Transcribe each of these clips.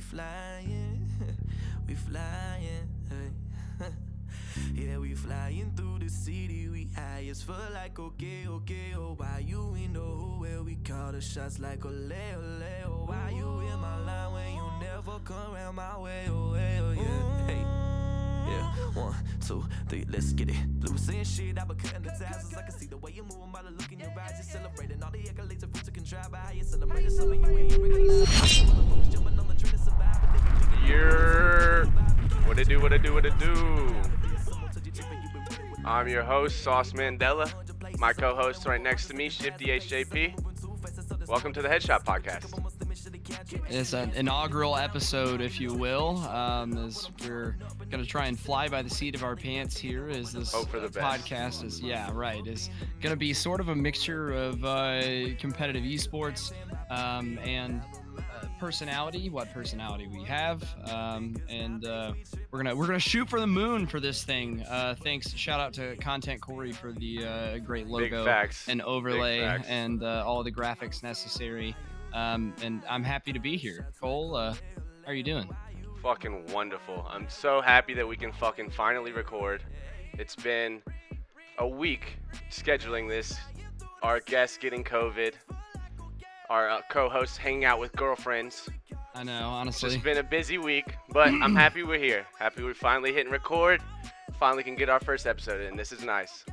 flying, we flying, hey. Yeah, we flying through the city, we high as fuck like okay, oh, why you in the hole where we call the shots like ole, oh, why you in my line when you never come around my way, oh, yeah, hey. Yeah, 1, 2, 3, let's get it. Blue saying shit, I been cutting the ties. I can see the way you move by the look in your eyes. You're celebrating all the accolades of future contrive. How you celebrating some of you ain't recognized. Jumping on the train to survive. You're what it do. I'm your host, Sauce Mandela. My co-host right next to me, Shifty HJP. Welcome to the Headshot Podcast. It's an inaugural episode, if you will, as we're going to try and fly by the seat of our pants here. As this Hope for the best. podcast is going to be sort of a mixture of competitive esports and personality, what personality we have, and we're gonna shoot for the moon for this thing. Thanks, shout out to Content Corey for the great logo and overlay and all the graphics necessary. And I'm happy to be here. Cole, how are you doing? Fucking wonderful. I'm so happy that we can fucking finally record. It's been a week scheduling this. Our guests getting COVID. Our co-hosts hanging out with girlfriends. I know, honestly. It's just been a busy week, but I'm happy we're here. Happy we're finally hitting record. Finally can get our first episode in. This is nice.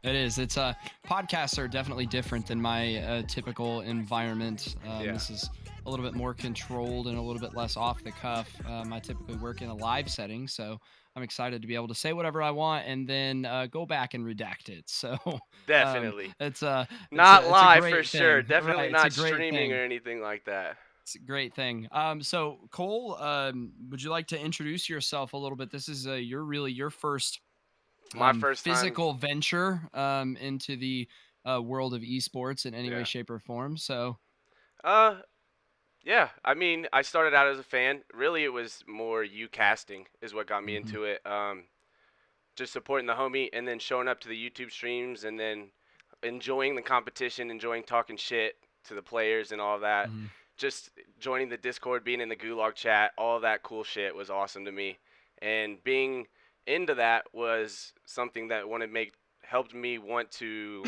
It is. It's podcasts are definitely different than my typical environment. This is a little bit more controlled and a little bit less off the cuff. I typically work in a live setting, so I'm excited to be able to say whatever I want and then go back and redact it. So definitely, it's not live for thing. sure. Definitely right, not streaming or anything like that. It's a great thing. So Cole, would you like to introduce yourself a little bit? This is your first. My first physical venture into the world of esports in any way, shape, or form. So, yeah. I mean, I started out as a fan. Really, it was more you casting is what got me into it. Just supporting the homie and then showing up to the YouTube streams and then enjoying the competition, enjoying talking shit to the players and all that. Just joining the Discord, being in the Gulag chat, all that cool shit was awesome to me. And being into that was something that helped me want to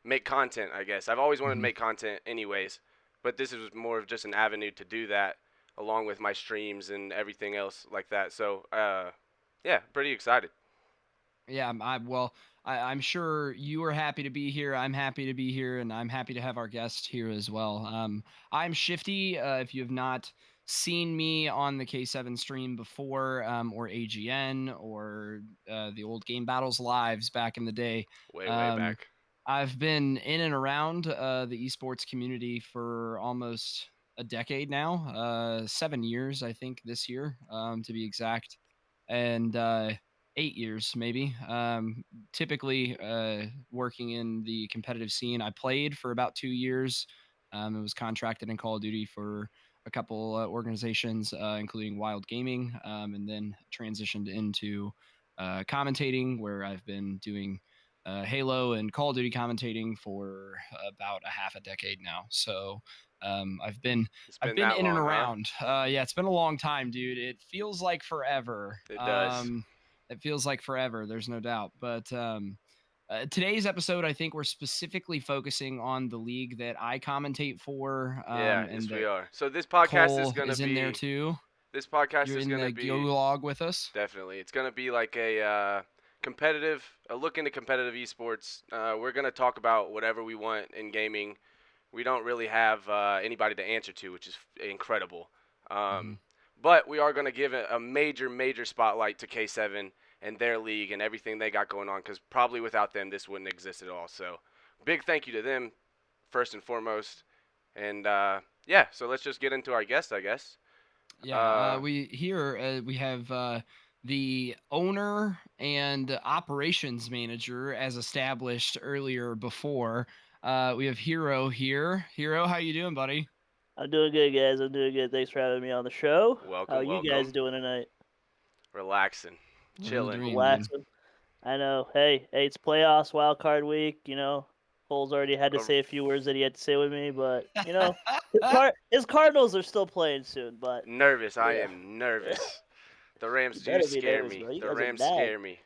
make content, I guess. I've always wanted to make content anyways, but this is more of just an avenue to do that along with my streams and everything else like that. So, yeah, pretty excited. Yeah, I'm sure you are happy to be here. I'm happy to be here, and I'm happy to have our guest here as well. I'm Shifty. If you have not seen me on the K7 stream before, or AGN, or the old Game Battles lives back in the day. Way back. I've been in and around the esports community for almost a decade now. 7 years, I think, this year, to be exact. And 8 years, maybe. Typically working in the competitive scene. I played for about 2 years. I was contracted in Call of Duty for a couple organizations, including Wild Gaming, and then transitioned into commentating, where I've been doing Halo and Call of Duty commentating for about a half a decade now. So I've been in and around. Yeah, it's been a long time, dude. It feels like forever. It does. It feels like forever. There's no doubt. But today's episode, I think we're specifically focusing on the league that I commentate for. Yes, we are. So this podcast Cole is going to be in there too. This podcast You're is going to be Gulag with us. Definitely, it's going to be like a look into competitive esports. We're going to talk about whatever we want in gaming. We don't really have anybody to answer to, which is incredible. But we are going to give a major spotlight to K7 and their league and everything they got going on, because probably without them, this wouldn't exist at all. So big thank you to them, first and foremost. And, yeah, so let's just get into our guest, I guess. Yeah, we have the owner and operations manager, as established earlier before. We have Hero here. Hero, how you doing, buddy? I'm doing good, guys. I'm doing good. Thanks for having me on the show. Welcome. How are you guys doing tonight? Relaxing, chilling. Relaxing. I know. Hey, it's playoffs, wild card week. You know, Cole's already had to Oh. say a few words that he had to say with me, but his Cardinals are still playing soon. But Nervous. I yeah. am nervous. The Rams You do better be scare nervous, me. bro. You The guys are Rams bad. scare me. You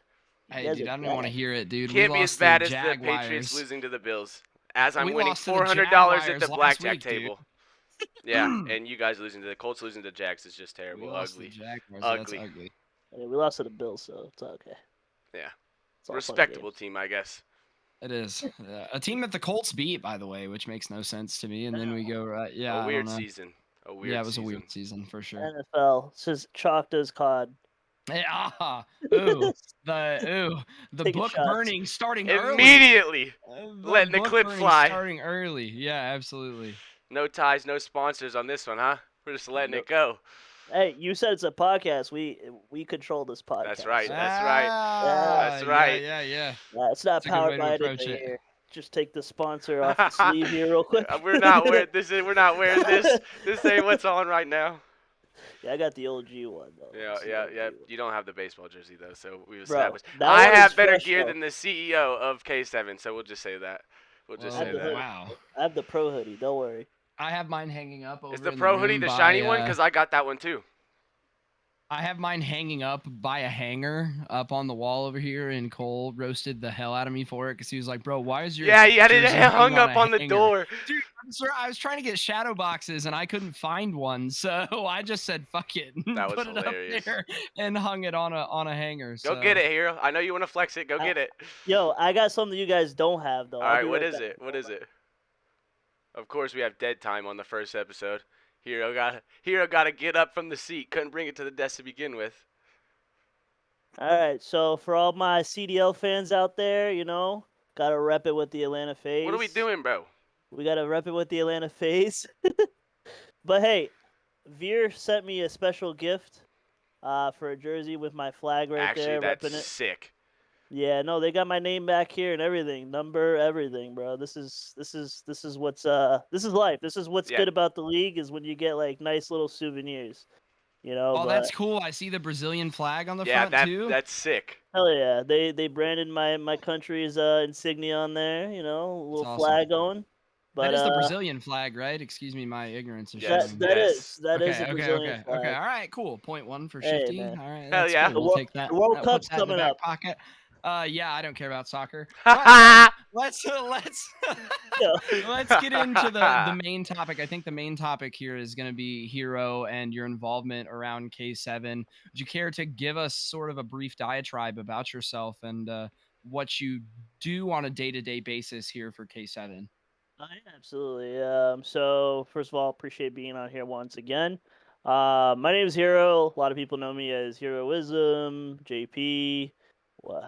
Hey, guys dude, are I don't want to bad. hear it, dude. We Can't be as lost to bad the as the Patriots Jaguars. losing to the Bills. As I'm We winning lost to the $400 at Jaguars the last blackjack week, dude. table. Yeah, and you guys losing to the Colts losing to Jags is just We terrible. lost to the Ugly. Jaguars. That's Ugly. ugly. I mean, we lost to the Bills, so it's okay. Yeah. It's all fun and Respectable games. team, I guess. It is a team that the Colts beat, by the way, which makes no sense to me. And then we go, yeah, A I weird don't know. season. A weird Yeah, it was season. a weird season for sure. NFL says chalked as COD. Yeah, the Taking book shots. burning starting early. Immediately letting the book clip burning fly. starting early. Yeah, absolutely. No ties, no sponsors on this one, huh? We're just letting Nope. it go. Hey, you said it's a podcast. We control this podcast. That's right. so- That's right. That's right. Yeah. It's not That's a good way powered to by approach anything it. here. Just take the sponsor off the sleeve here real quick. We're not wearing this. We're not wearing this. This ain't what's on right now. Yeah, I got the OG one though. Yeah, It's the yeah, OG yeah. one. You don't have the baseball jersey though, so we Bro, established. that I one have is better fresh, gear though. than the CEO of K7, so we'll just say that. We'll just Oh, say that. wow. I have the pro hoodie. Don't worry. I have mine hanging up over Is the in pro the hoodie room the by, shiny one? Because I got that one too. I have mine hanging up by a hanger up on the wall over here, and Cole roasted the hell out of me for it because he was like, "Bro, why is your Yeah, he had it jersey hung hanging up a on the hanger?" door. Dude, I was trying to get shadow boxes and I couldn't find one, so I just said, "Fuck it," and That was put it up hilarious. there and hung it on a hanger. Go get it, Hero. I know you want to flex it. Go get it. Yo, I got something you guys don't have though. All I'll right, be what right is back. it? What is it? Of course, we have dead time on the first episode. Hero got to get up from the seat. Couldn't bring it to the desk to begin with. All right, so for all my CDL fans out there, gotta rep it with the Atlanta FaZe. What are we doing, bro? We gotta rep it with the Atlanta FaZe. But hey, Veer sent me a special gift for a jersey with my flag right Actually, there, that's repping it. sick. Yeah, no, they got my name back here and everything, number, everything, bro. This is what's this is life. This is what's Yeah. good about the league is when you get like nice little souvenirs, Oh, but that's cool. I see the Brazilian flag on the Yeah, front too. that's sick. hell yeah, they branded my country's insignia on there, a little awesome. flag going. But That is the Brazilian flag, right? Excuse me, my ignorance is Yes, showing. that yes. is a Brazilian flag. Okay. All right, cool. Point one for Hey, Shifty. man. All right, Hell that's yeah. good. The We'll take that. the World put Cup's that in the coming back up. pocket. Yeah, I don't care about soccer. Let's Yeah. let's get into the main topic. I think the main topic here is going to be Hero and your involvement around K7. Would you care to give us sort of a brief diatribe about yourself and what you do on a day-to-day basis here for K7? Oh, yeah, absolutely. So first of all, appreciate being on here once again. My name is Hero. A lot of people know me as Heroism, JP,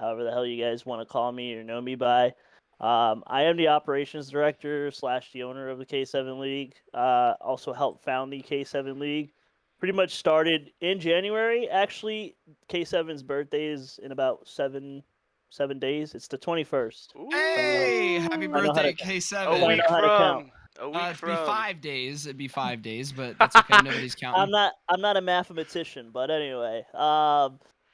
however the hell you guys want to call me or know me by. I am the operations director / the owner of the K7 League. Also helped found the K7 League. Pretty much started in January. Actually, K7's birthday is in about seven days. It's the 21st. Hey, happy I know how birthday, to- K7. A week know how to count. from. A week It'd be from. 5 days. It'd be 5 days, but that's okay. Nobody's counting. I'm not a mathematician, but anyway.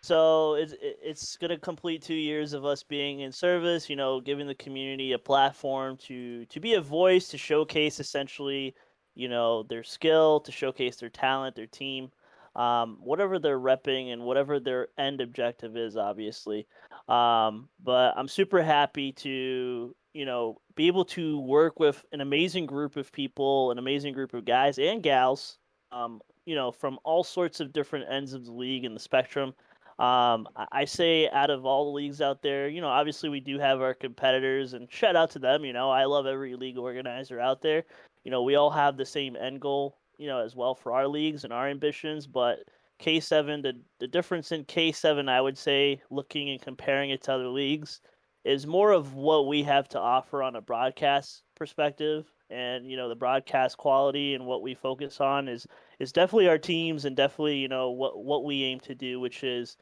So it's gonna complete 2 years of us being in service. Giving the community a platform to be a voice to showcase essentially, their skill, to showcase their talent, their team, whatever they're repping and whatever their end objective is, obviously. But I'm super happy to be able to work with an amazing group of people, an amazing group of guys and gals, from all sorts of different ends of the league and the spectrum. I say out of all the leagues out there, obviously we do have our competitors, and shout out to them. I love every league organizer out there. We all have the same end goal, as well for our leagues and our ambitions. But K7, the difference in K7, I would say, looking and comparing it to other leagues, is more of what we have to offer on a broadcast perspective, and the broadcast quality and what we focus on is definitely our teams, and definitely what we aim to do, which is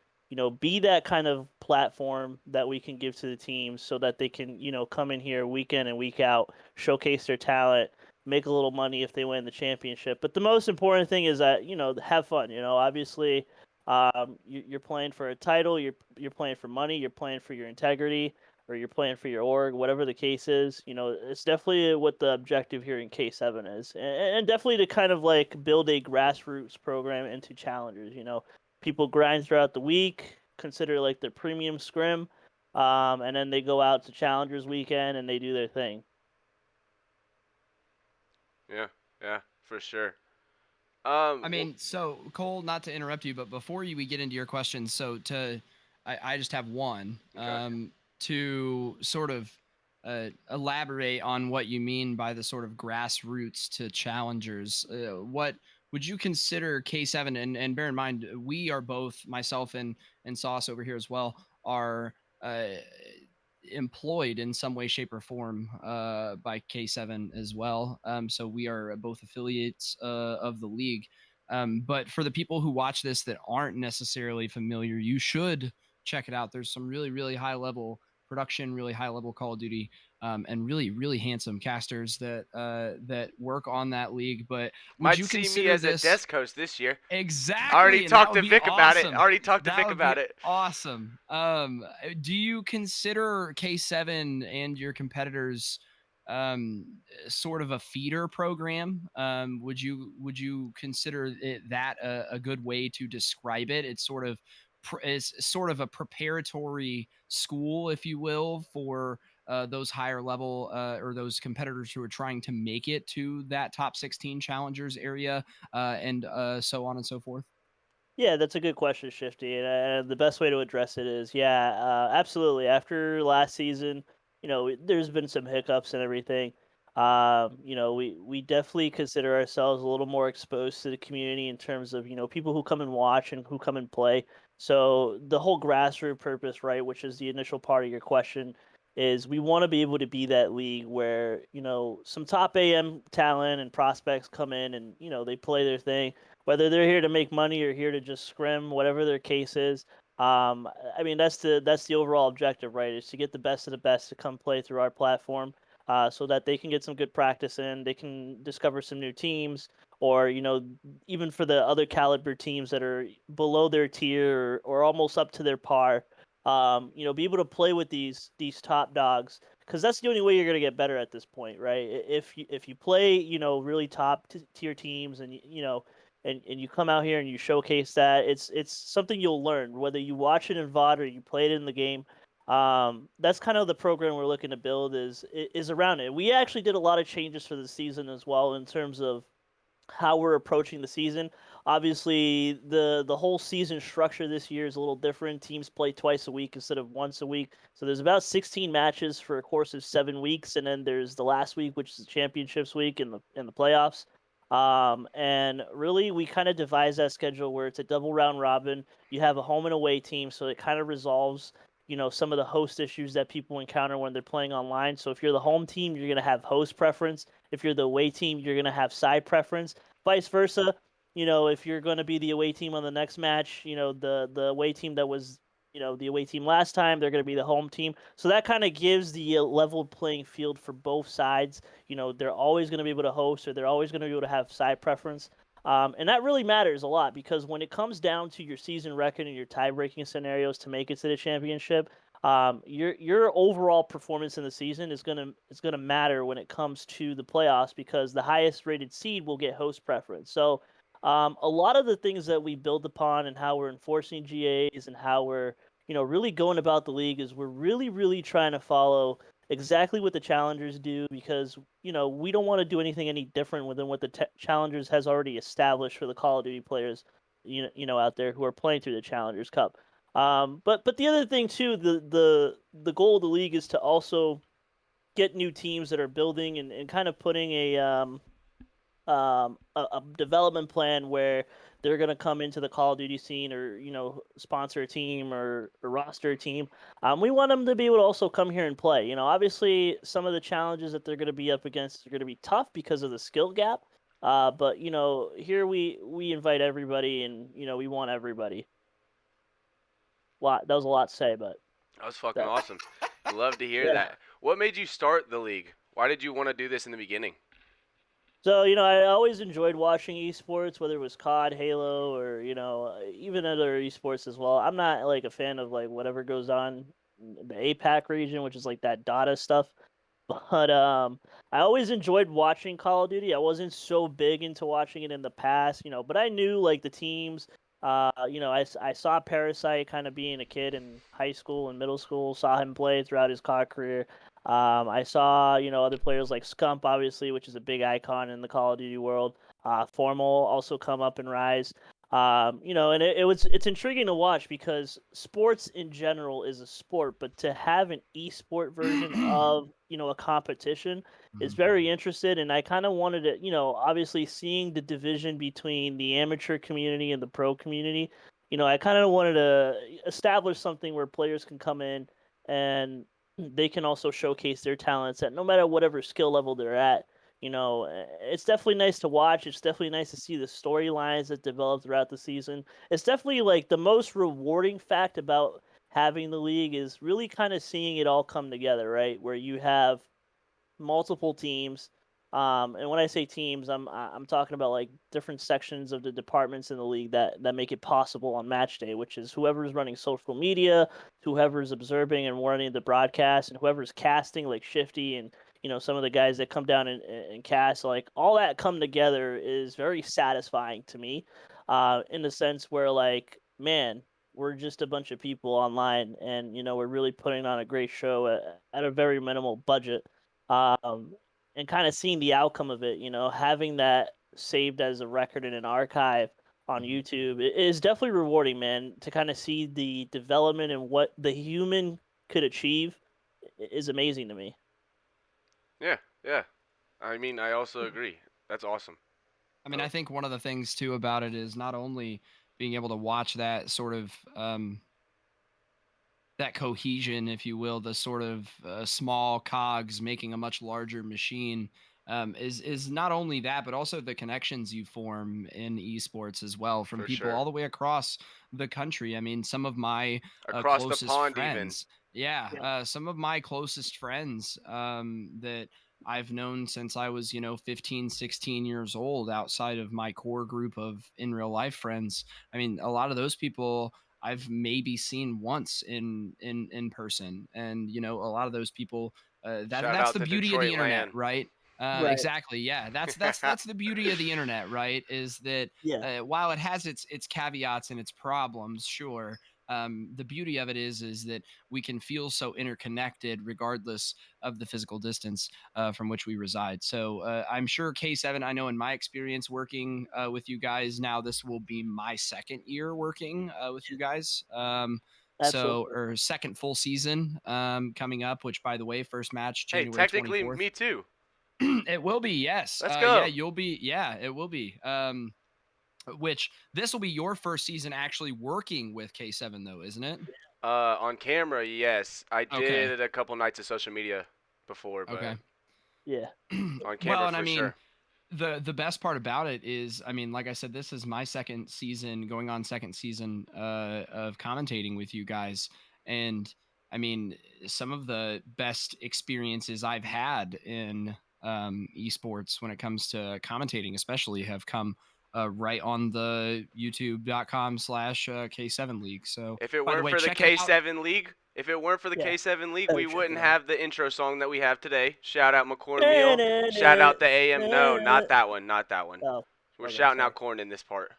be that kind of platform that we can give to the teams so that they can come in here week in and week out, showcase their talent, make a little money if they win the championship. But the most important thing is that have fun. Obviously, you're playing for a title, you're playing for money, you're playing for your integrity. or you're playing for your org, whatever the case is. It's definitely what the objective here in K7 is, and definitely to kind of like build a grassroots program into challengers. People grind throughout the week, consider like their premium scrim, and then they go out to challengers weekend and they do their thing. Yeah, for sure. I mean, so Cole, not to interrupt you, but before we get into your questions, I just have one. Okay. To sort of elaborate on what you mean by the sort of grassroots to challengers. What would you consider K7? And bear in mind, we are both, myself and Sauce over here as well, are employed in some way, shape, or form by K7 as well. So we are both affiliates of the league. But for the people who watch this that aren't necessarily familiar, you should check it out. There's some really, really high level production, really high level Call of Duty, and really, really handsome casters that work on that league. But would Might you see me consider as a this desk host this year. Already exactly? And that talked would to be Vic about it. awesome. Already talked to That Vic would be about it. awesome. Do you consider K7 and your competitors sort of a feeder program? Would you consider that a good way to describe it? It's sort of is sort of a preparatory school, if you will, for those higher level or those competitors who are trying to make it to that top 16 challengers area, and so on and so forth. Yeah, that's a good question, Shifty. And the best way to address it is, yeah, absolutely. After last season, there's been some hiccups and everything. We definitely consider ourselves a little more exposed to the community in terms of, people who come and watch and who come and play. So the whole grassroots purpose, right, which is the initial part of your question, is we want to be able to be that league where, some top AM talent and prospects come in and, they play their thing, whether they're here to make money or here to just scrim, whatever their case is. I mean, that's the overall objective, right? Is to get the best of the best to come play through our platform, so that they can get some good practice in, they can discover some new teams, or even for the other caliber teams that are below their tier or almost up to their par, be able to play with these top dogs, because that's the only way you're gonna get better at this point, right? If you play, really top tier teams, and and you come out here and you showcase that, it's something you'll learn whether you watch it in VOD or you play it in the game. That's kind of the program we're looking to build is around it. We actually did a lot of changes for the season as well in terms of how we're approaching the season. Obviously, the whole season structure this year is a little different. Teams play twice a week instead of once a week. So there's about 16 matches for a course of 7 weeks, and then there's the last week, which is the championships week and the playoffs. And really, we kind of devise that schedule where it's a double round robin. You have a home and away team, so it kind of resolves some of the host issues that people encounter when they're playing online. So if you're the home team, you're going to have host preference. If you're the away team, you're going to have side preference. Vice versa. If you're going to be the away team on the next match, the away team that was the away team last time, they're going to be the home team. So that kind of gives the level playing field for both sides. They're always going to be able to host, or they're always going to be able to have side preference. And that really matters a lot, because when it comes down to your season record and your tie-breaking scenarios to make it to the championship, your overall performance in the season is gonna matter when it comes to the playoffs, because the highest rated seed will get host preference. So a lot of the things that we build upon and how we're enforcing GAs and how we're really going about the league is we're really trying to follow exactly what the challengers do, because we don't want to do anything any different than what the challengers has already established for the Call of Duty players out there who are playing through the Challengers Cup. But the other thing too, the goal of the league is to also get new teams that are building and kind of putting a development plan where they're going to come into the Call of Duty scene, or sponsor a team, or roster a team. We want them to be able to also come here and play. Obviously some of the challenges that they're going to be up against are going to be tough because of the skill gap. But here we invite everybody, and we want everybody. That was a lot to say, but That was fucking that, awesome. Love to hear yeah. that. What made you start the league? Why did you want to do this in the beginning? So, I always enjoyed watching esports, whether it was COD, Halo, or, even other esports as well. I'm not like a fan of like whatever goes on the APAC region, which is like that Dota stuff. But I always enjoyed watching Call of Duty. I wasn't so big into watching it in the past, but I knew like the teams. I saw Parasite kind of being a kid in high school and middle school. Saw him play throughout his COD career. I saw other players like Scump, obviously, which is a big icon in the Call of Duty world. Formal also come up and rise. And it's intriguing to watch because sports in general is a sport, but to have an esport version of a competition is very interested, and I kind of wanted to, obviously seeing the division between the amateur community and the pro community, I kind of wanted to establish something where players can come in and they can also showcase their talents at no matter whatever skill level they're at. It's definitely nice to watch. It's definitely nice to see the storylines that develop throughout the season. It's definitely like the most rewarding fact about having the league is really kind of seeing it all come together, right? Where you have multiple teams. And when I say teams, I'm talking about like different sections of the departments in the league that make it possible on match day, which is whoever's running social media, whoever's observing and running the broadcast, and whoever's casting, like Shifty and some of the guys that come down and cast. Like all that come together is very satisfying to me, in the sense where like man, we're just a bunch of people online, and we're really putting on a great show at a very minimal budget, um, and kind of seeing the outcome of it, having that saved as a record in an archive on YouTube is definitely rewarding, man, to kind of see the development and what the human could achieve is amazing to me. Yeah, yeah. I mean, I also agree. That's awesome. I mean, I think one of the things too about it is not only being able to watch that sort of that cohesion, if you will, the sort of small cogs making a much larger machine, is not only that, but also the connections you form in esports as well from For people sure. all the way across the country. I mean, some of my Across the closest pond, even. friends, yeah, Yeah. some of my closest friends that I've known since I was, 15, 16 years old outside of my core group of in real life friends. I mean, a lot of those people I've maybe seen once in person, and a lot of those people. Shout That's out the to beauty of the Detroit internet, land. right? Right. Exactly. Yeah, that's the beauty of the internet, right? Is that Yeah. while it has its caveats and its problems, sure. The beauty of it is that we can feel so interconnected regardless of the physical distance from which we reside. So I'm sure K7, I know in my experience working with you guys now, this will be my second year working with you guys. So, Absolutely. or second full season coming up, which by the way, first match Hey, January technically, 24th. me too. It will be, yes. Let's Yeah, go. you'll be, yeah, it will be. Which this will be your first season actually working with K7 though, isn't it? On camera, yes. I Okay. did a couple nights of social media before, but Okay. Yeah. on Well, camera and I for mean, sure. the best part about it is, I mean, like I said, this is my second season, going on second season of commentating with you guys, and I mean, some of the best experiences I've had in esports when it comes to commentating, especially, have come right on the youtube.com/slash K7 League. So, If it by the weren't way, for the check it out. K7 League, Yeah. we Oh, check wouldn't it out. have the intro song that we have today. Shout out McCorn Meal. Shout out the AM. No, not that one. Not that one. Oh, We're okay, shouting sorry. out corn in this part.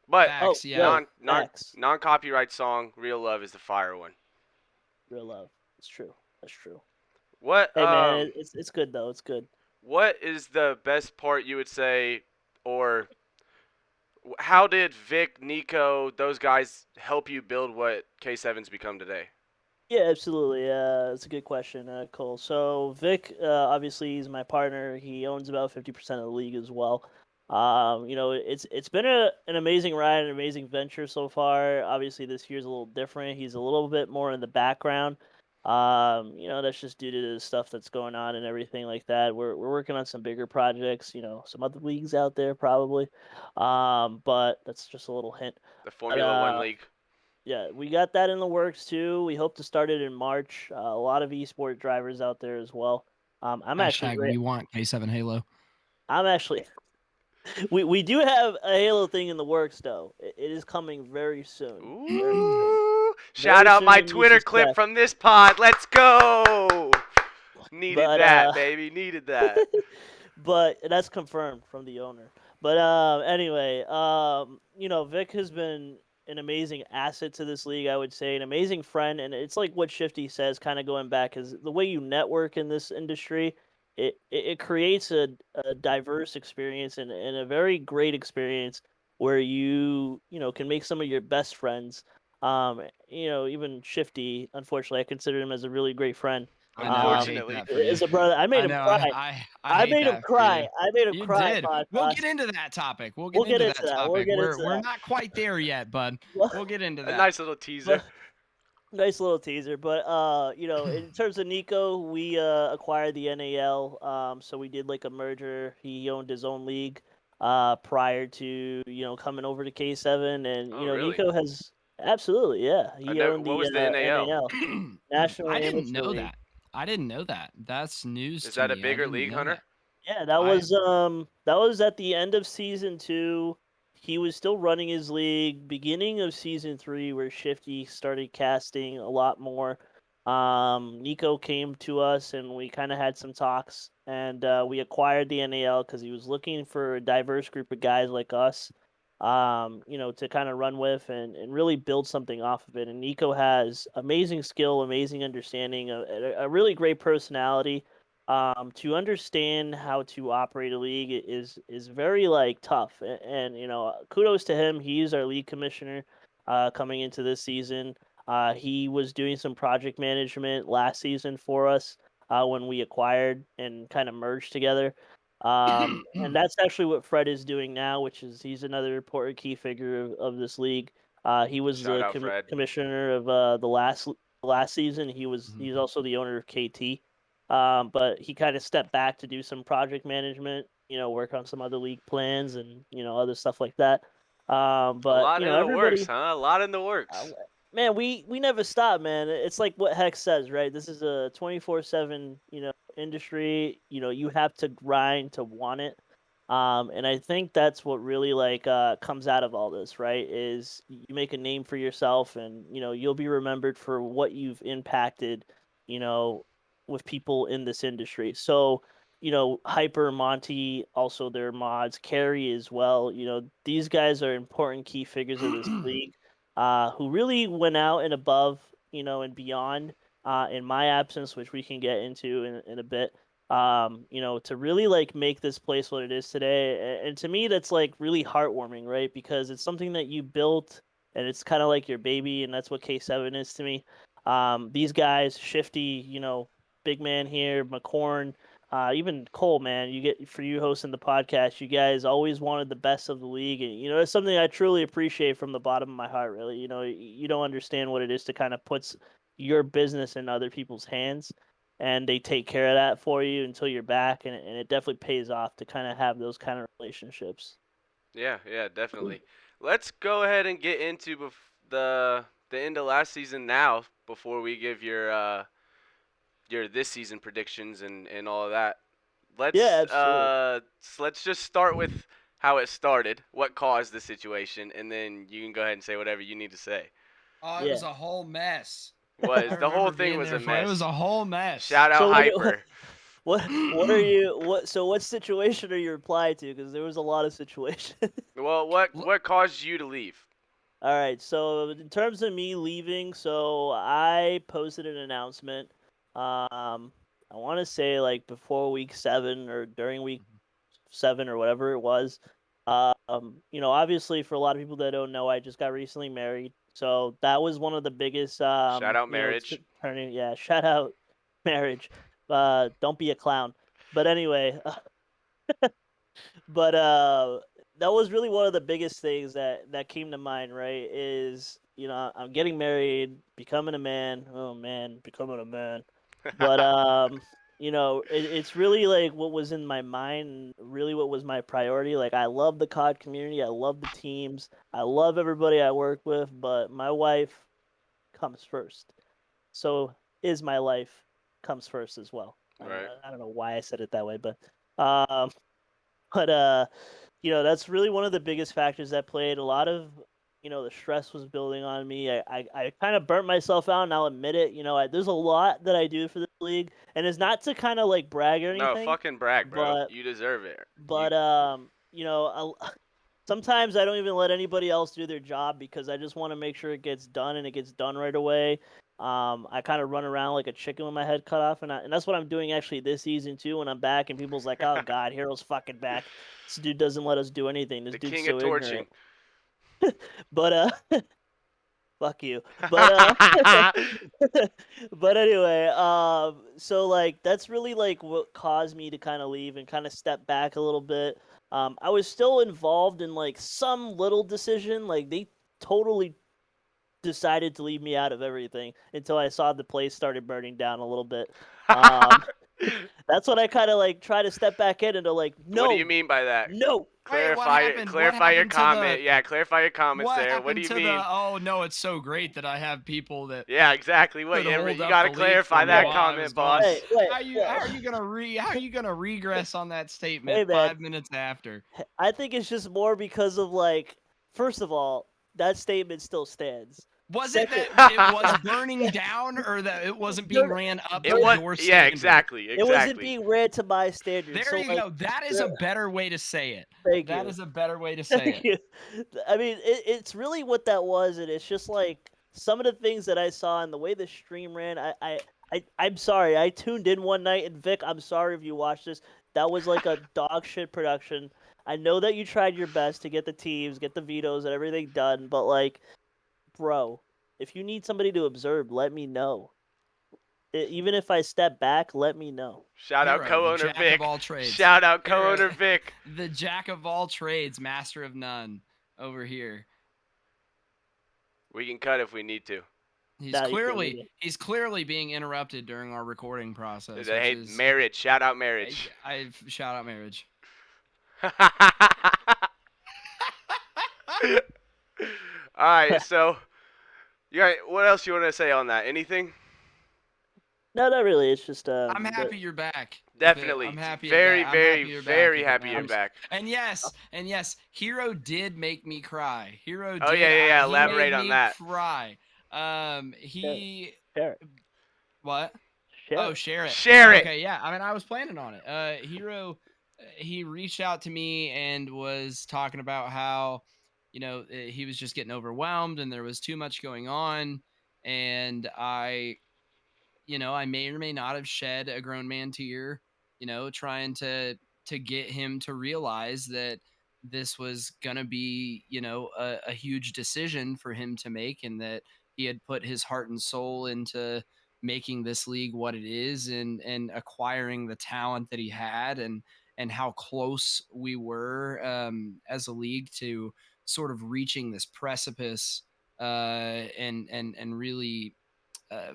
But Oh, Facts, yeah. yo, non facts. copyright song, Real Love is the fire one. Real love. It's true. That's true. What Hey, man, it's good though. It's good. what is the best part you would say, or how did Vic, Nico, those guys help you build what K7's become today? Yeah, absolutely. It's a good question, Cole. So Vic, obviously, he's my partner. He owns about 50% of the league as well. It's been an amazing ride, an amazing venture so far. Obviously, this year's a little different. He's a little bit more in the background. That's just due to the stuff that's going on and everything like that. We're working on some bigger projects. Some other leagues out there probably. But that's just a little hint. The But Formula One League. yeah, we got that in the works too. We hope to start it in March. A lot of esport drivers out there as well. I'm actually Hashtag great. we want K7 Halo. I'm actually. We do have a Halo thing in the works though. It is coming very soon. Very soon. Ooh! Shout Very out soon my to be Twitter clip success. from this pod. Let's go. Needed But that, baby. Needed that. but that's confirmed from the owner. But anyway, Vic has been an amazing asset to this league. I would say an amazing friend, and it's like what Shifty says, kind of going back, is the way you network in this industry. It creates a diverse experience and a very great experience where you can make some of your best friends. Even Shifty, unfortunately, I consider him as a really great friend. I know. I hate Unfortunately that for for you. you. As a brother, I made I him know. cry. I I hate made him that for you. cry. I made him You cry, did. We'll podcast. get into that topic. We'll We'll get get into into that that. We'll topic. get into We're that. not quite there yet, bud. Well, We'll get into A that. nice little teaser. but nice little teaser. But in terms of Nico, we acquired the NAL. So we did like a merger. He owned his own league prior to coming over to K7, and Oh, really? Nico has absolutely, yeah, I he never. owned What the was the NAL? NAL, National I didn't Amateur know League. that. I didn't know that. That's news Is to that a me. I bigger didn't league, know Hunter? that. Yeah, I that was at the end of season 2. He was still running his league. Beginning of season 3, where Shifty started casting a lot more. Nico came to us, and we kind of had some talks, and we acquired the NAL because he was looking for a diverse group of guys like us, to kind of run with and really build something off of it. And Nico has amazing skill, amazing understanding, a really great personality. To understand how to operate a league is very like tough, and kudos to him. He's our league commissioner, coming into this season. He was doing some project management last season for us, when we acquired and kind of merged together. And that's actually what Fred is doing now, which is he's another important key figure of this league. He was Shout the out Fred. commissioner of the last season. He's also the owner of KT. But he kind of stepped back to do some project management, work on some other league plans and other stuff like that. A But lot in the works, everybody, huh? A lot in the uh, works. man, we never stop, man. It's like what Hex says, right? This is a 24/7, industry. You have to grind to want it. And I think that's what really like comes out of all this, right? Is you make a name for yourself, and you'll be remembered for what you've impacted, you know, with people in this industry. So, Hyper, Monty, also their mods, Carrie as well. These guys are important key figures of this league, who really went out and above, and beyond, in my absence, which we can get into in a bit. To really like make this place what it is today. And to me, that's like really heartwarming, right? Because it's something that you built, and it's kind of like your baby, and that's what K7 is to me. These guys, Shifty, big man here, McCorn, even Cole, man, you get for you hosting the podcast, you guys always wanted the best of the league, and it's something I truly appreciate from the bottom of my heart. Really, you don't understand what it is to kind of put your business in other people's hands, and they take care of that for you until you're back, and it definitely pays off to kind of have those kind of relationships. Yeah, definitely. Let's go ahead and get into the end of last season now before we give your this season predictions and all of that. Yeah, Let's absolutely. let's just start with how it started, what caused the situation, and then you can go ahead and say whatever you need to say. Oh, it Yeah. was a whole mess. I The whole remember thing being was a there for it. It was mess. a whole mess. Shout out So Hyper. what are you what situation are you replying to? Because there was a lot of situations. Well, L- what caused you to leave? All right, so in terms of me leaving, so I posted an announcement. I want to say like before week 7 or during week 7 or whatever it was. Obviously for a lot of people that don't know, I just got recently married, so that was one of the biggest, Shout out marriage. turning. Yeah, shout out marriage. Don't be a clown. But anyway, but that was really one of the biggest things that came to mind, right? Is I'm getting married, becoming a man. Oh man, becoming a man. But it's really like what was in my mind, and really what was my priority. Like I love the COD community, I love the teams, I love everybody I work with, but my wife comes first. So is my life comes first as well. Right. I don't know why I said it that way, but um, but that's really one of the biggest factors that played. A lot of the stress was building on me. I kind of burnt myself out, and I'll admit it. There's a lot that I do for this league, and it's not to kind of like brag or No, anything, fucking brag, bro. but You deserve it. but sometimes I don't even let anybody else do their job because I just want to make sure it gets done and it gets done right away. I kind of run around like a chicken with my head cut off, and that's what I'm doing actually this season too. When I'm back and people's like, "Oh God, Hero's fucking back. This dude doesn't let us do anything. This The dude's king of so torching. ignorant." But fuck you. But but anyway, so like that's really like what caused me to kind of leave and kind of step back a little bit. I was still involved in like some little decision. Like they totally decided to leave me out of everything until I saw the place started burning down a little bit. Um, that's when I kind of like try to step back in and to like, What do you no, mean by that? no. Wait, what Clarify happened? What clarify your happened to comment. the? Yeah, clarify your comments What there. What do happened you to mean? the? Oh no, it's so great that I have people that Yeah, exactly. What could you hold up got to the league clarify for me that while I comment, was boss. gone. Hey, wait, How are you gonna regress on that statement hey, man. 5 minutes after? I think it's just more because of like, first of all, that statement still stands. Was it Second, that it was burning down, or that it wasn't being ran up It to was. your Yeah, standard? exactly. it wasn't Exactly. being read to my standards. There So you like, go. That is a better way to say it. thank That you. is a better way to say Thank it. you. I mean, it's really what that was, and it's just like some of the things that I saw and the way the stream ran. I'm sorry. I tuned in one night, and Vic, I'm sorry if you watched this. That was like a dog shit production. I know that you tried your best to get the teams, get the vetoes, and everything done, but like, bro, if you need somebody to observe, let me know. Even if I step back, let me know. Shout out Hero, the co-owner jack Vic. of all trades. Shout out Hero, co-owner Vic. the jack of all trades, master of none, over here. We can cut if we need to. He's Nah, you can't leave clearly it. being interrupted during our recording process. Hey, Which is marriage. Shout out marriage. I shout out marriage. All right, so what else you want to say on that? Anything? No, not really. It's just I'm happy you're back. Definitely. I'm happy. Very, I'm very, happy you're very back. happy you're back. And yes, Hero did make me cry. Hero did. Oh yeah. He Elaborate made on me that. cry. He share it. what? Share Oh, it. share it. Share it. Okay, yeah. I mean, I was planning on it. Hero, he reached out to me and was talking about how, he was just getting overwhelmed and there was too much going on, and I may or may not have shed a grown man tear, trying to get him to realize that this was gonna be, a huge decision for him to make, and that he had put his heart and soul into making this league what it is, and acquiring the talent that he had, and how close we were, as a league, to sort of reaching this precipice, and really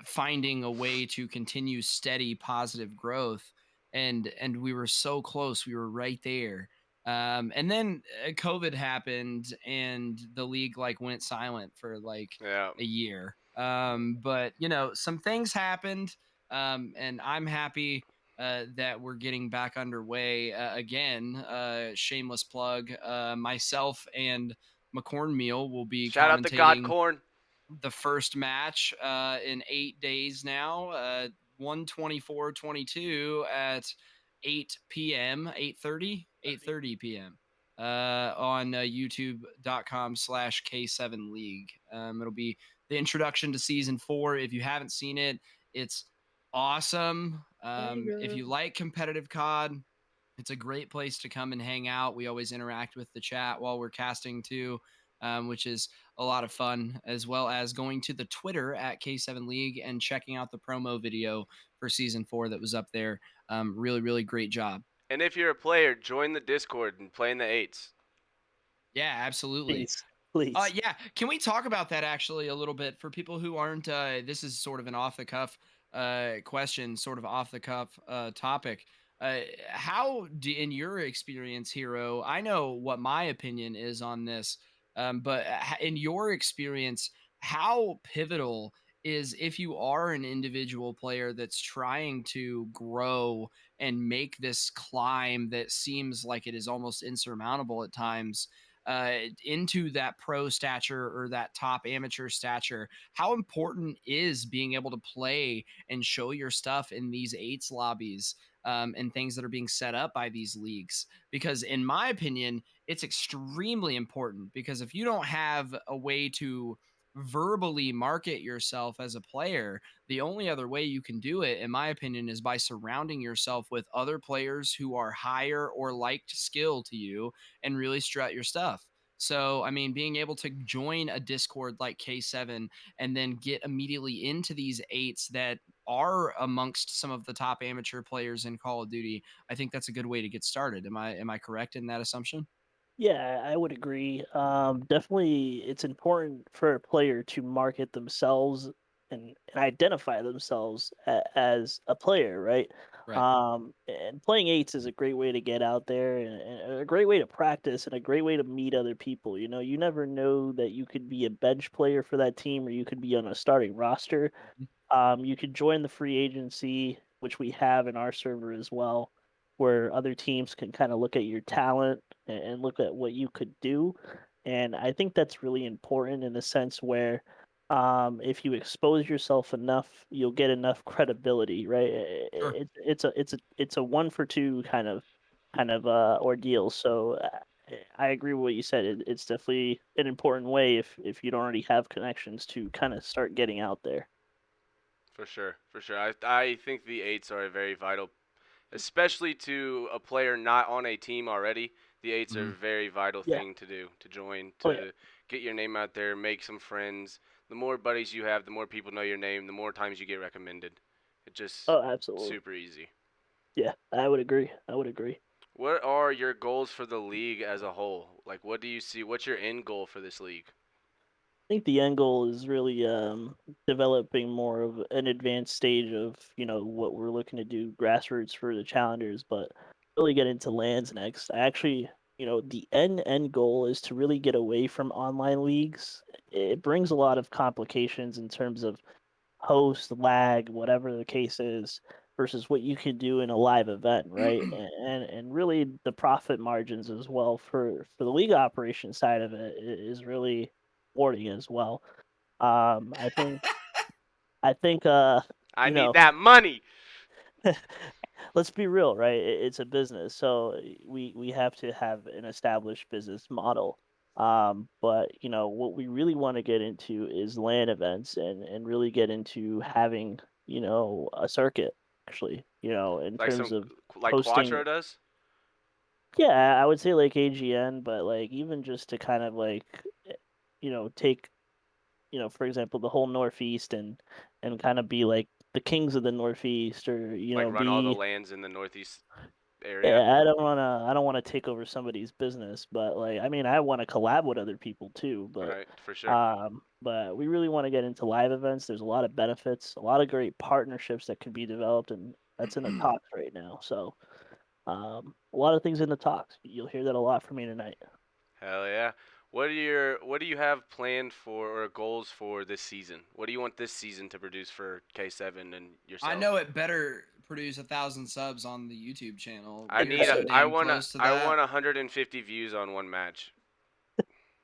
finding a way to continue steady positive growth, and we were so close. We were right there. And then COVID happened and the league like went silent for like Yeah. a year. But some things happened, and I'm happy that we're getting back underway again. Shameless plug, myself and McCorn Meal will be Shout out to God commentating Corn. the first match in 8 days now, 124-22 at 8 p.m. 8:30 p.m. On youtube.com/K7 League. It'll be the introduction to season 4. If you haven't seen it, it's awesome. If you like competitive COD, it's a great place to come and hang out. We always interact with the chat while we're casting too, which is a lot of fun, as well as going to the Twitter at K7 League and checking out the promo video for season 4 that was up there. Really, really great job. And if you're a player, join the Discord and play in the 8s. Yeah, absolutely. Please. Yeah, can we talk about that actually a little bit for people who aren't? This is sort of an off the cuff question, sort of off the cuff topic. How do, in your experience, Hero? I know what my opinion is on this, but in your experience, how pivotal is, if you are an individual player that's trying to grow and make this climb that seems like it is almost insurmountable at times? into that pro stature or that top amateur stature, how important is being able to play and show your stuff in these eights lobbies and things that are being set up by these leagues? Because, in my opinion, it's extremely important, because if you don't have a way to verbally market yourself as a player, the only other way you can do it, in my opinion, is by surrounding yourself with other players who are higher or liked skill to you and really strut your stuff. So, I mean, being able to join a Discord like K7 and then get immediately into these eights that are amongst some of the top amateur players in Call of Duty, I think that's a good way to get started. Am I correct in that assumption? Yeah, I would agree. Definitely, it's important for a player to market themselves and identify themselves as a player, right? Right. And playing eights is a great way to get out there and a great way to practice and a great way to meet other people. You know, you never know that you could be a bench player for that team or you could be on a starting roster. Mhm. You could join the free agency, which we have in our server as well, where other teams can kind of look at your talent and look at what you could do. And I think that's really important in the sense where if you expose yourself enough, you'll get enough credibility, right? Sure. It's a one for two kind of ordeal. So I agree with what you said. It's definitely an important way if you don't already have connections to kind of start getting out there. For sure, for sure. I think the eights are a very vital, especially to a player not on a team already. The eights are a Mhm. very vital Yeah. thing to do, to join, Oh yeah. to get your name out there, make some friends. The more buddies you have, the more people know your name, the more times you get recommended. It just Oh, absolutely. super easy. Yeah, I would agree. I would agree. What are your goals for the league as a whole? Like, what do you see? What's your end goal for this league? I think the end goal is really developing more of an advanced stage of what we're looking to do grassroots for the challengers, but really get into lands next. I actually, the end goal is to really get away from online leagues. It brings a lot of complications in terms of host, lag, whatever the case is, versus what you can do in a live event, right? And really the profit margins as well for the league operation side of it is really rewarding as well. I think I you need know, that money. let's be real, right? It's a business, so we have to have an established business model. But what we really want to get into is LAN events and really get into having a circuit actually. In Like terms some, of like hosting. Quattro does. Yeah, I would say like AGN, but like even just to kind of like take for example the whole Northeast and kind of be like the kings of the Northeast or Like run all the be. lands in the northeast area. Yeah, I don't wanna take over somebody's business, but, like, I mean, I wanna collab with other people too, but, Right, for sure. but we really wanna get into live events. There's a lot of benefits, a lot of great partnerships that could be developed, and that's in the talks right now. So, a lot of things in the talks. You'll hear that a lot from me tonight. Hell yeah. What do you have planned for or goals for this season? What do you want this season to produce for K7 and I yourself? know it better produce 1,000 subs on the YouTube channel. I We are need so damn close to I that. want 150 views on one match.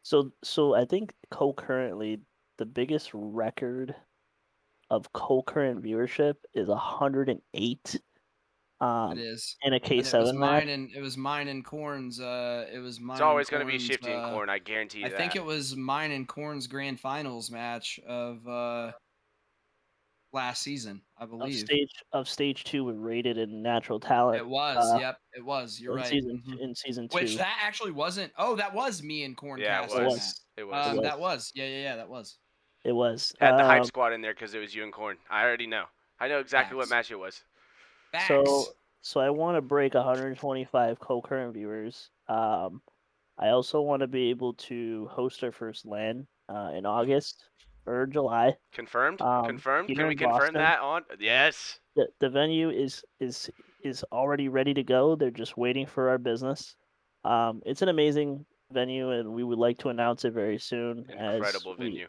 So I think concurrently, the biggest record of concurrent viewership is 108, It um, is. in a And it was K7 match. mine and it was mine and Corn's it was It's mine and always going to be Corn's Shifty and Corn, I guarantee I you think that. it was mine and Corn's grand finals match of last season, I believe. Of stage two with rated and natural talent It was. uh Yep, it was. You're in right. season Which two. that actually wasn't. Oh, that was me and Corn Yeah, it It casting was. that. was. It It was. was. That was. Yeah, that was. It was. Had the hype squad in there because it was you and Corn. I already know. I know exactly what Facts. match it was. Facts. So I want to break 125 concurrent viewers. I also want to be able to host our first LAN in August or July Confirmed? Confirmed? Can here we in confirm Boston. that on? Yes. The venue is already ready to go. They're just waiting for our business. It's an amazing venue, and we would like to announce it very soon Incredible venue.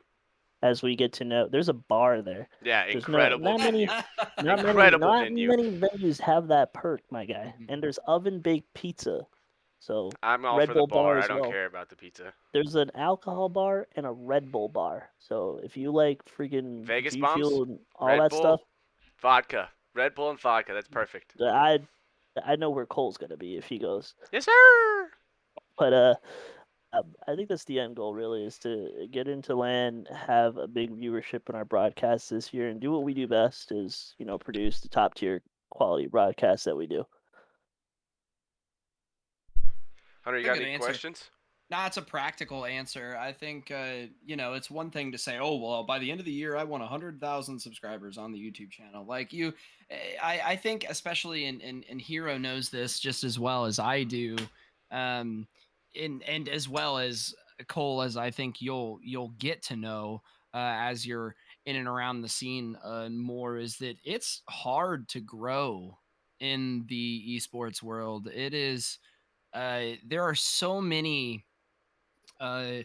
as we get to know. There's a bar there. Yeah, There's no incredible venue. not many Incredible not venue. many venues have that perk, my guy. Mhm. And there's oven baked pizza. So I'm all Red for the Bull bar bar. I as don't well. care about the pizza. There's an alcohol bar and a Red Bull bar. So if you like freaking Vegas G bombs, Fuel and all Red that stuff, Bull, vodka, Red Bull and vodka. That's perfect. I know where Cole's gonna be if he goes. Yes, sir. But I think that's the end goal. Really, is to get into LAN, have a big viewership in our broadcasts this year, and do what we do best: is produce the top tier quality broadcasts that we do. Hunter, you That's got a good any answer. questions? Nah, it's a practical answer. I think it's one thing to say, "Oh, well, by the end of the year, I want 100,000 subscribers on the YouTube channel." Like I think especially in Hero knows this just as well as I do, um, and as well as Cole, as I think you'll get to know as you're in and around the scene more, is that it's hard to grow in the esports world. It is. There are so many uh,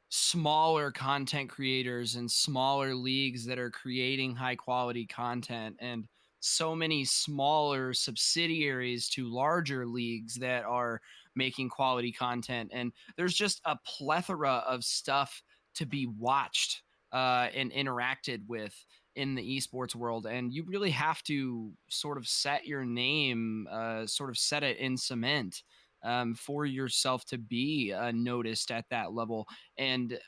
smaller content creators and smaller leagues that are creating high quality content, and so many smaller subsidiaries to larger leagues that are making quality content. And there's just a plethora of stuff to be watched and interacted with in the esports world. And you really have to sort of set your name, sort of set it in cement for yourself to be noticed at that level. And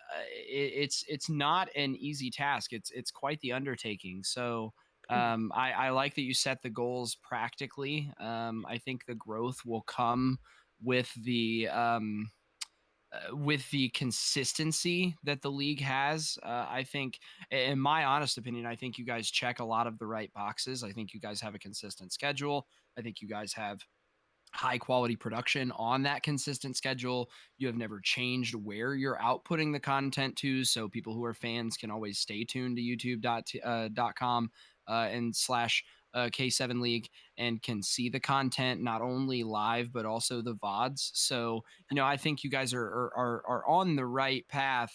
it's not an easy task. It's quite the undertaking. So I like that you set the goals practically. I think the growth will come with the consistency that the league has. I think, in my honest opinion, I think you guys check a lot of the right boxes. I think you guys have a consistent schedule. I think you guys have high quality production on that consistent schedule. You have never changed where you're outputting the content to, so people who are fans can always stay tuned to youtube.com and slash K7 League and can see the content not only live but also the VODs. So, I think you guys are on the right path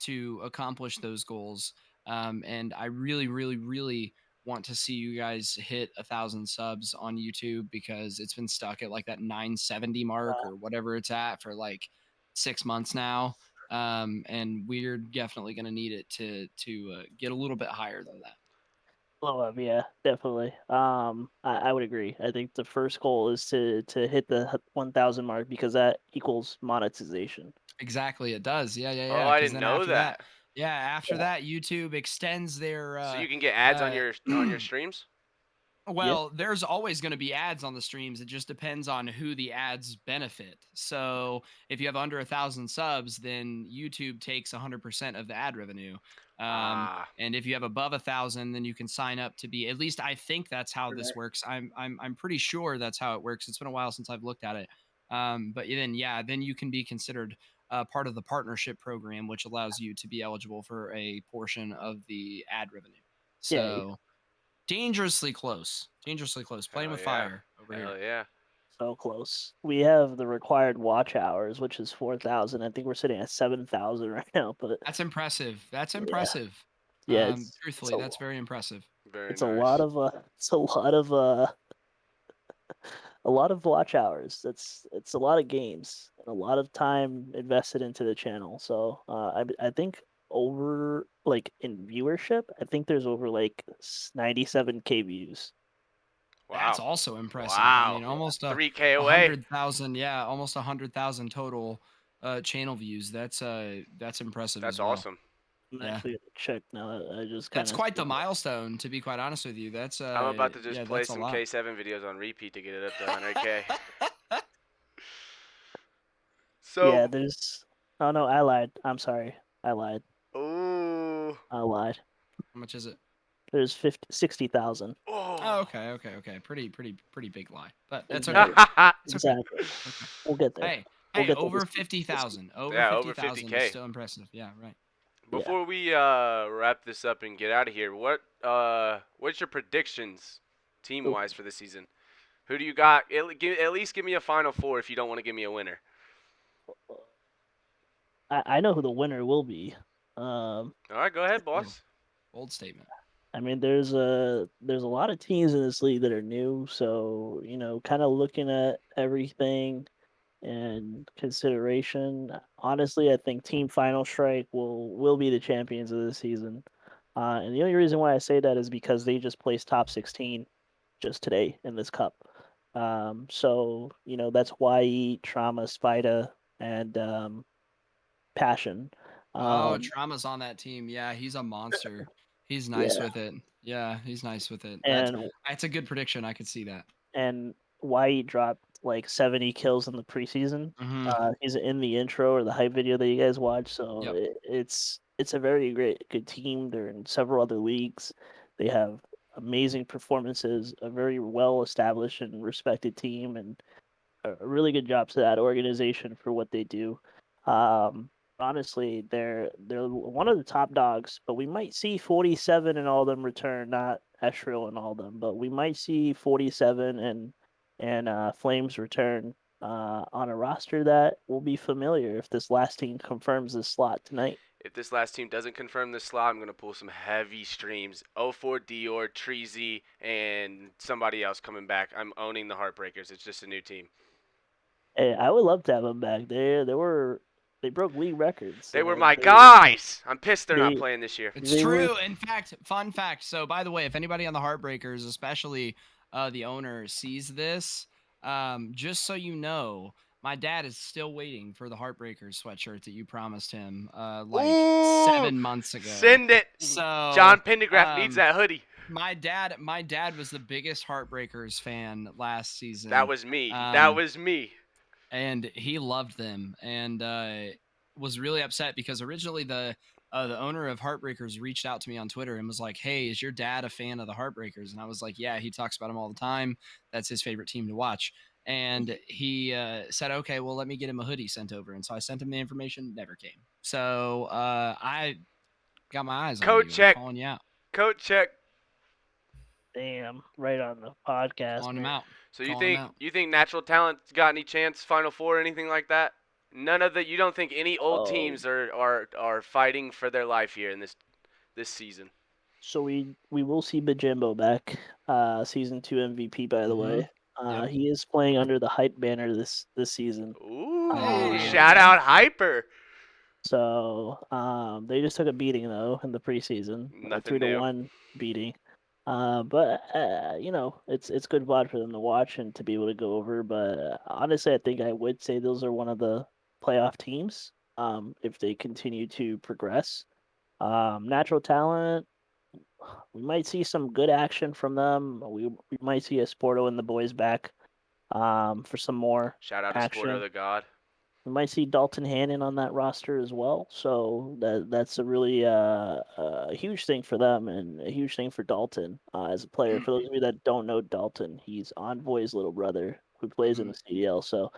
to accomplish those goals. And I really, really, really want to see you guys hit 1,000 subs on YouTube, because it's been stuck at like that 970 mark or whatever it's at for like 6 months now. And we're definitely going to need it to get a little bit higher than that. Blow up, yeah, definitely. I would agree. I think the first goal is to hit the 1,000 mark because that equals monetization. Exactly, it does. Yeah, yeah, Oh, yeah. I Because didn't then know after that, that. yeah, after Yeah. that, YouTube extends their So you can get ads uh on your streams? Yeah. Well, there's always going to be ads on the streams. It just depends on who the ads benefit. So if you have under 1,000 subs, then YouTube takes 100% of the ad revenue. Um, Ah, and if you have above 1,000, then you can sign up to be. At least I think that's how this works. I'm pretty sure that's how it works. It's been a while since I've looked at it. But then you can be considered part of the partnership program, which allows you to be eligible for a portion of the ad revenue. Yeah. So dangerously close. Dangerously close. Playing hell with yeah. fire over here. Hell yeah. So close. We have the required watch hours, which is 4,000. I think we're sitting at 7,000 right now. But That's impressive. That's yeah, impressive. yeah, Truthfully, that's very impressive. Very it's a lot nice. of a lot of watch hours. It's a lot of games and a lot of time invested into the channel. So I think over like in viewership, I think there's over like 97K views. That's Wow. also impressive. I Wow. mean, almost 3K a away. 100,000. Yeah, almost 100,000 total channel views. That's impressive That's as well. awesome. I'm Yeah, actually gonna check now. I just kind that's of quite the milestone. To be quite honest with you, that's I'm about to just yeah, play that's a some lot. K7 videos on repeat to get it up to 100K. Yeah, So, there's. Oh no, I lied. I'm sorry. I lied. ooh. I lied. How much is it? There's 60,000. Oh, Oh. okay. Pretty big lie, but that's okay. Exactly. It's okay. Exactly. It's okay. We'll get there. Hey, We'll hey, get there over 50,000. Over Yeah, over 50,000 is 50K. still impressive. Yeah, right. Yeah. Before we wrap this up and get out of here, what's your predictions team Ooh. wise for the season? Who do you got? At least give me a final four if you don't want to give me a winner. I know who the winner will be. Um, All right, go ahead, Oh, boss. bold statement. I mean, there's a lot of teams in this league that are new, so kind of looking at everything. in consideration. Honestly, I think Team Final Strike will be the champions of this season. And the only reason why I say that is because they just placed top 16 just today in this cup. So that's YE, Trauma, Spida, and Passion. Oh, Um, Trauma's on that team. Yeah, he's a monster. He's nice yeah, with it. Yeah, he's nice with it. and That's a good prediction. I could see that. and White dropped like 70 kills in the preseason. Hmm. He's in the intro or the hype video that you guys watch, so Yep. it's a very good team. They're in several other leagues. They have amazing performances, a very well established and respected team, and a really good job to that organization for what they do. Um, honestly, they're one of the top dogs, but we might see 47 and all them return, not Estrel and all them, but we might see 47 and Flames return on a roster that will be familiar if this last team confirms this slot tonight. If this last team doesn't confirm this slot, I'm going to pull some heavy streams. 04 Dior, Treasy, and somebody else coming back. I'm owning the Heartbreakers. It's just a new team. Hey, I would love to have them back. They broke league records. They were my guys. I'm pissed they're not They playing this year. It's they were true. In fact, fun fact. So, by the way, if anybody on the Heartbreakers, especially the owner, sees this, just so you know, my dad is still waiting for the Heartbreakers sweatshirt that you promised him like Ooh, 7 months ago. send it. So, John Pendergraft needs that hoodie. my dad was the biggest Heartbreakers fan last season. That was me. That was me. And he loved them and was really upset because originally the owner of Heartbreakers reached out to me on Twitter and was like, "Hey, is your dad a fan of the Heartbreakers?" And I was like, "Yeah, he talks about them all the time. That's his favorite team to watch." And he said, "Okay, well, let me get him a hoodie sent over." And so I sent him the information. Never came. So I got my eyes on Code you. check. I'm calling you out. Code check. damn right on the podcast, Calling him man. out. So you Calling him think out. Natural Talent's got any chance Final Four or anything like that? None of the. You don't think any old Oh, teams are fighting for their life here in this season? so we will see Bajimbo back, season 2 MVP by the Mm-hmm. way. Yep. He is playing under the hype banner this season. Ooh, Hey, shout okay. out Hyper. So they just took a beating though in the preseason, a Nothing new. 3-1 beating. But it's good VOD for them to watch and to be able to go over. But honestly, I think I would say those are one of the playoff teams. If they continue to progress, natural talent, we might see some good action from them. We might see a Sporto and the boys back for some more Shout out to Sporto action. the God. We might see Dalton Hannon on that roster as well. So that's a really huge thing for them and a huge thing for Dalton as a player. For those of you that don't know Dalton, he's Envoy's little brother who plays in Mhm. the CDL. So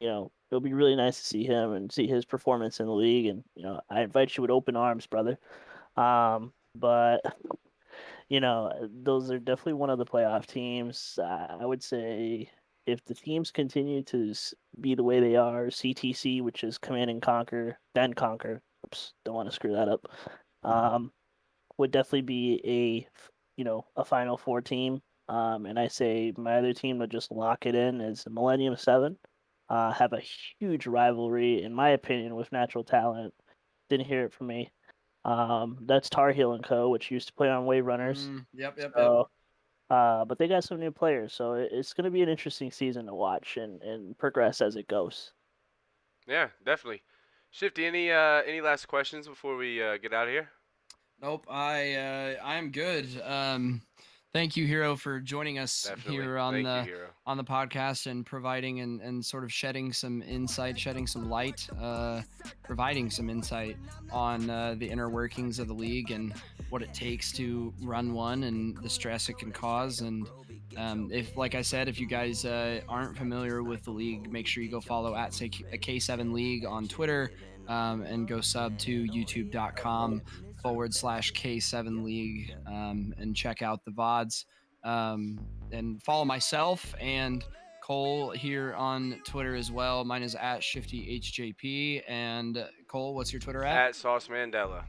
it'll be really nice to see him and see his performance in the league. And I invite you with open arms, brother. But those are definitely one of the playoff teams. I would say if the teams continue to be the way they are, CTC, which is Command and Conquer, then Conquer. Oops, don't want to screw that up. Would definitely be a Final Four team. And I say my other team to just lock it in is Millennium Seven. Have a huge rivalry, in my opinion, with Natural Talent. Didn't hear it from me. That's Tar Heel and Co., which used to play on Wave Runners. Yep. So, but they got some new players, so it's going to be an interesting season to watch and progress as it goes. Yeah, definitely. Shifty, any last questions before we get out of here? Nope, I'm good. Thank you, Hero, for joining us Definitely. here on Thank you, Hero. the podcast and providing and sort of shedding some insight, shedding some light, providing some insight on the inner workings of the league and what it takes to run one and the stress it can cause. And if, like I said, if you guys aren't familiar with the league, make sure you go follow at say K7 League on Twitter and go sub to youtube.com/K7 League and check out the VODs. And follow myself and Cole here on Twitter as well. Mine is at ShiftyHJP. And Cole, what's your Twitter at? At Sauce Mandela.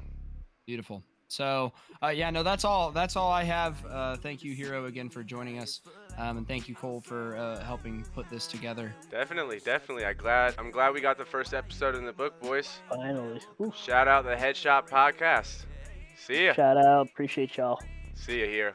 Beautiful. So yeah, no, that's all I have. Thank you, Hero, again for joining us And thank you, Cole, for helping put this together. Definitely. I'm glad we got the first episode in the book, boys. Finally. Ooh. Shout out the Headshot Podcast. See ya. Shout out. Appreciate y'all. See ya here.